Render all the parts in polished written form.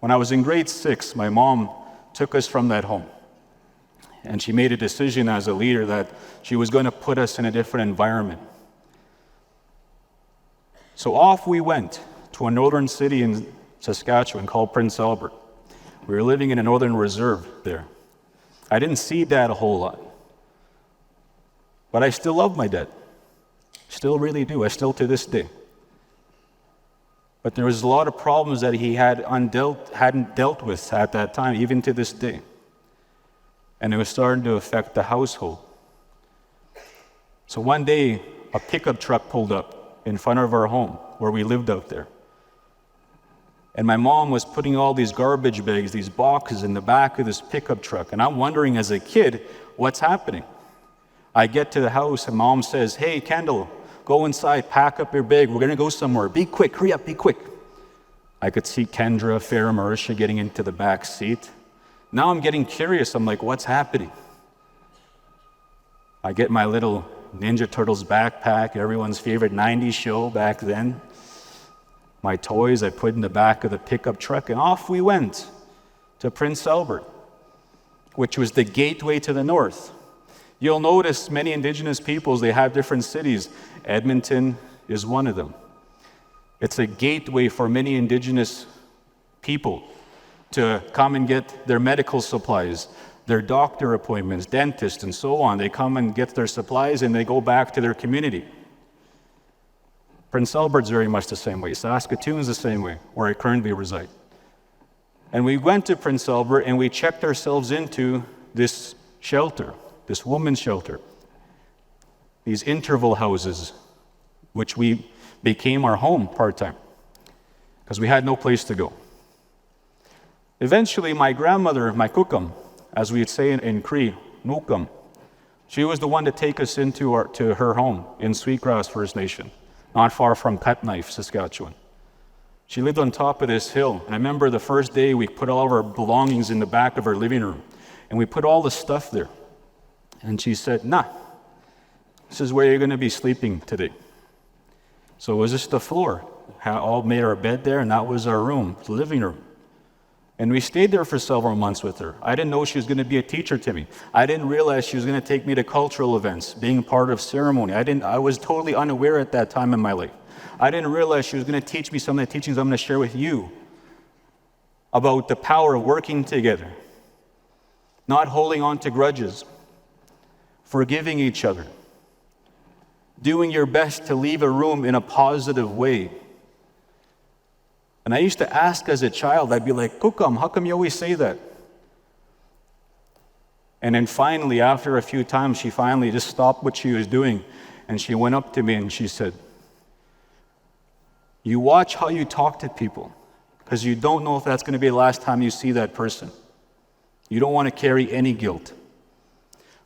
When I was in grade 6, my mom took us from that home. And she made a decision as a leader that she was going to put us in a different environment. So off we went to a northern city in Saskatchewan called Prince Albert. We were living in a northern reserve there. I didn't see Dad a whole lot. But I still love my dad. Still really do. I still to this day. But there was a lot of problems that he hadn't dealt with at that time, even to this day. And it was starting to affect the household. So one day, a pickup truck pulled up in front of our home where we lived out there. And my mom was putting all these garbage bags, these boxes in the back of this pickup truck. And I'm wondering as a kid, what's happening? I get to the house and Mom says, "Hey, Kendall, go inside, pack up your bag. We're going to go somewhere. Be quick, hurry up, be quick." I could see Kendra, Farah, Marisha getting into the back seat. Now I'm getting curious. I'm like, what's happening? I get my little Ninja Turtles backpack, everyone's favorite 90s show back then. My toys I put in the back of the pickup truck, and off we went to Prince Albert, which was the gateway to the north. You'll notice many Indigenous peoples, they have different cities. Edmonton is one of them. It's a gateway for many Indigenous people to come and get their medical supplies, their doctor appointments, dentists, and so on. They come and get their supplies and they go back to their community. Prince Albert's very much the same way. Saskatoon's the same way, where I currently reside. And we went to Prince Albert and we checked ourselves into this shelter, this women's shelter, these interval houses, which we became our home part-time, because we had no place to go. Eventually, my grandmother, my Kookum, as we'd say in Cree, Kookum, she was the one to take us to her home in Sweetgrass First Nation, not far from Cutknife, Saskatchewan. She lived on top of this hill. And I remember the first day we put all of our belongings in the back of her living room, and we put all the stuff there. And she said, "Nah, this is where you're going to be sleeping today." So it was just the floor. All made our bed there, and that was our room, the living room. And we stayed there for several months with her. I didn't know she was going to be a teacher to me. I didn't realize she was going to take me to cultural events, being part of ceremony. I was totally unaware at that time in my life. I didn't realize she was going to teach me some of the teachings I'm going to share with you about the power of working together, not holding on to grudges, forgiving each other, doing your best to leave a room in a positive way. And I used to ask as a child, I'd be like, "Kookum, how come you always say that?" And then finally, after a few times, she finally just stopped what she was doing, and she went up to me and she said, "You watch how you talk to people, because you don't know if that's going to be the last time you see that person. You don't want to carry any guilt.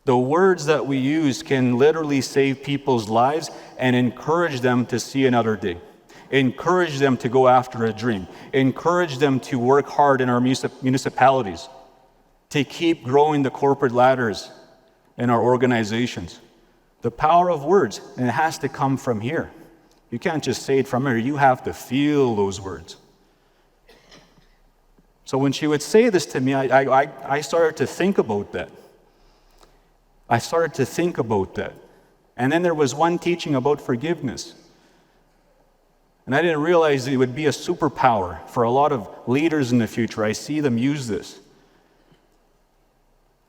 The words that we use can literally save people's lives and encourage them to see another day. Encourage them to go after a dream. Encourage them to work hard in our municipalities, to keep growing the corporate ladders in our organizations. The power of words, and it has to come from here. You can't just say it from here. You have to feel those words." So when she would say this to me, I started to think about that. And then there was one teaching about forgiveness. And I didn't realize it would be a superpower for a lot of leaders in the future. I see them use this.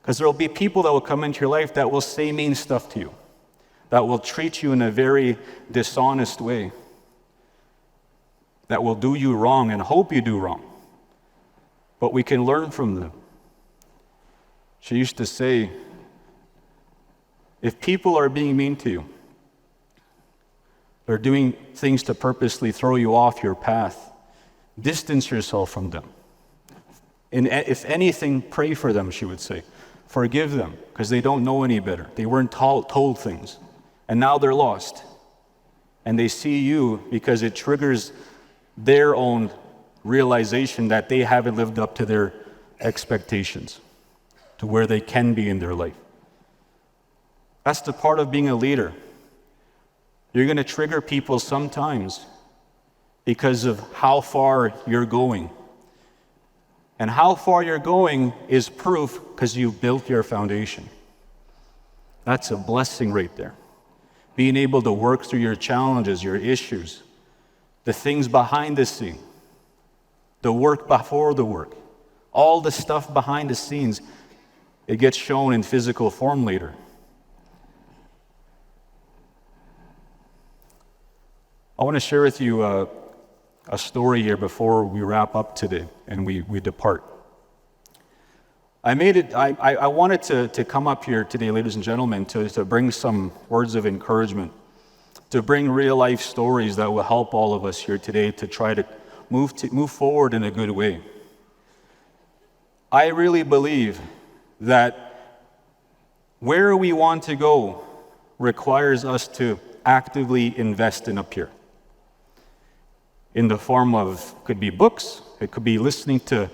Because there will be people that will come into your life that will say mean stuff to you, that will treat you in a very dishonest way, that will do you wrong and hope you do wrong. But we can learn from them. She used to say, if people are being mean to you, they're doing things to purposely throw you off your path, distance yourself from them. And if anything, pray for them, she would say. Forgive them, because they don't know any better. They weren't told things. And now they're lost. And they see you because it triggers their own realization that they haven't lived up to their expectations, to where they can be in their life. That's the part of being a leader. You're going to trigger people sometimes because of how far you're going. And how far you're going is proof because you built your foundation. That's a blessing right there. Being able to work through your challenges, your issues, the things behind the scene, the work before the work, all the stuff behind the scenes, it gets shown in physical form later. I want to share with you a story here before we wrap up today and we depart. I wanted to come up here today, ladies and gentlemen, to bring some words of encouragement, to bring real life stories that will help all of us here today to try to move forward in a good way. I really believe that where we want to go requires us to actively invest in up here. In the form of, could be books, it could be listening to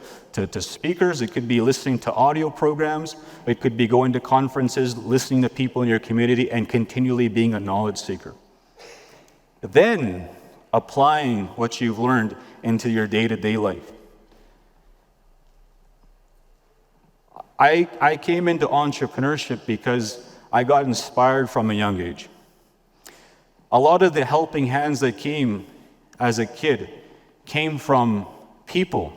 speakers, it could be listening to audio programs, it could be going to conferences, listening to people in your community, and continually being a knowledge seeker. Then applying what you've learned into your day-to-day life. I came into entrepreneurship because I got inspired from a young age. A lot of the helping hands that came as a kid came from people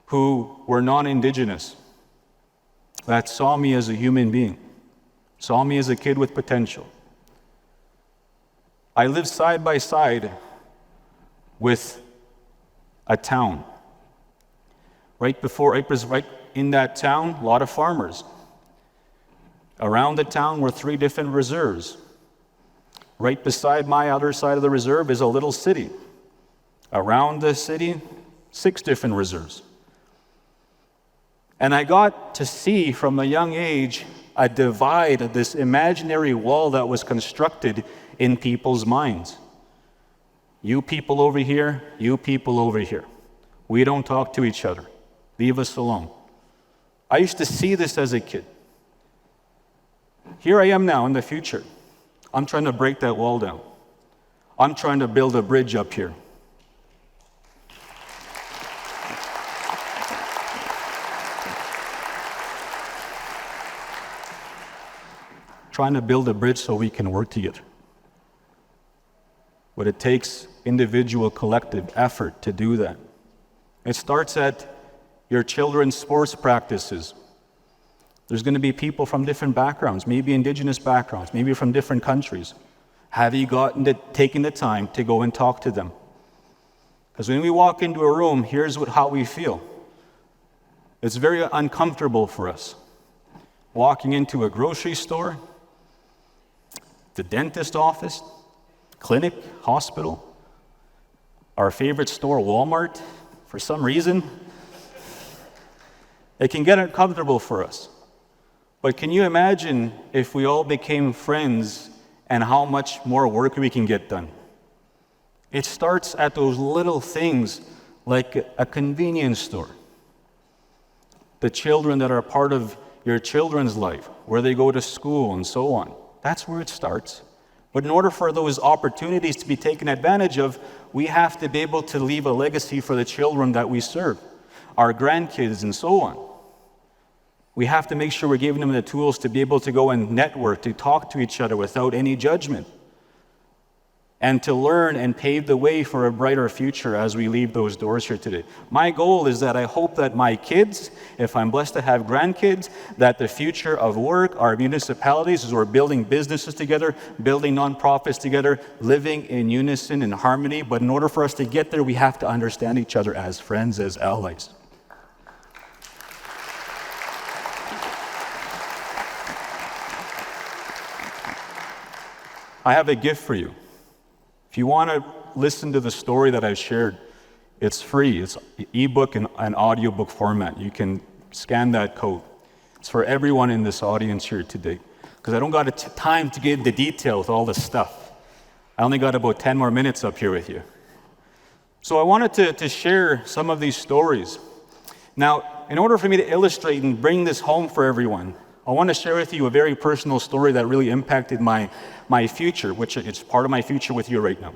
who were non-Indigenous, that saw me as a human being, saw me as a kid with potential. I lived side by side with a town. Right in that town, a lot of farmers. Around the town were 3 different reserves. Right beside my other side of the reserve is a little city. Around the city, 6 different reserves. And I got to see from a young age a divide, this imaginary wall that was constructed in people's minds. You people over here, you people over here. We don't talk to each other. Leave us alone. I used to see this as a kid. Here I am now in the future. I'm trying to break that wall down. I'm trying to build a bridge up here. Trying to build a bridge so we can work together. But it takes individual, collective effort to do that. It starts at your children's sports practices. There's going to be people from different backgrounds, maybe Indigenous backgrounds, maybe from different countries. Have you taken the time to go and talk to them? Because when we walk into a room, here's how we feel. It's very uncomfortable for us. Walking into a grocery store, the dentist office, clinic, hospital, our favorite store, Walmart, for some reason, it can get uncomfortable for us. But can you imagine if we all became friends and how much more work we can get done? It starts at those little things like a convenience store. The children that are part of your children's life, where they go to school and so on. That's where it starts. But in order for those opportunities to be taken advantage of, we have to be able to leave a legacy for the children that we serve, our grandkids and so on. We have to make sure we're giving them the tools to be able to go and network, to talk to each other without any judgment, and to learn and pave the way for a brighter future as we leave those doors here today. My goal is that I hope that my kids, if I'm blessed to have grandkids, that the future of work, our municipalities, as we're building businesses together, building nonprofits together, living in unison and harmony. But in order for us to get there, we have to understand each other as friends, as allies. I have a gift for you. If you want to listen to the story that I've shared, it's free. It's ebook and audiobook format. You can scan that code. It's for everyone in this audience here today. Because I don't got time to get into detail with all this stuff. I only got about 10 more minutes up here with you. So I wanted to share some of these stories. Now, in order for me to illustrate and bring this home for everyone, I want to share with you a very personal story that really impacted my future, which it's part of my future with you right now.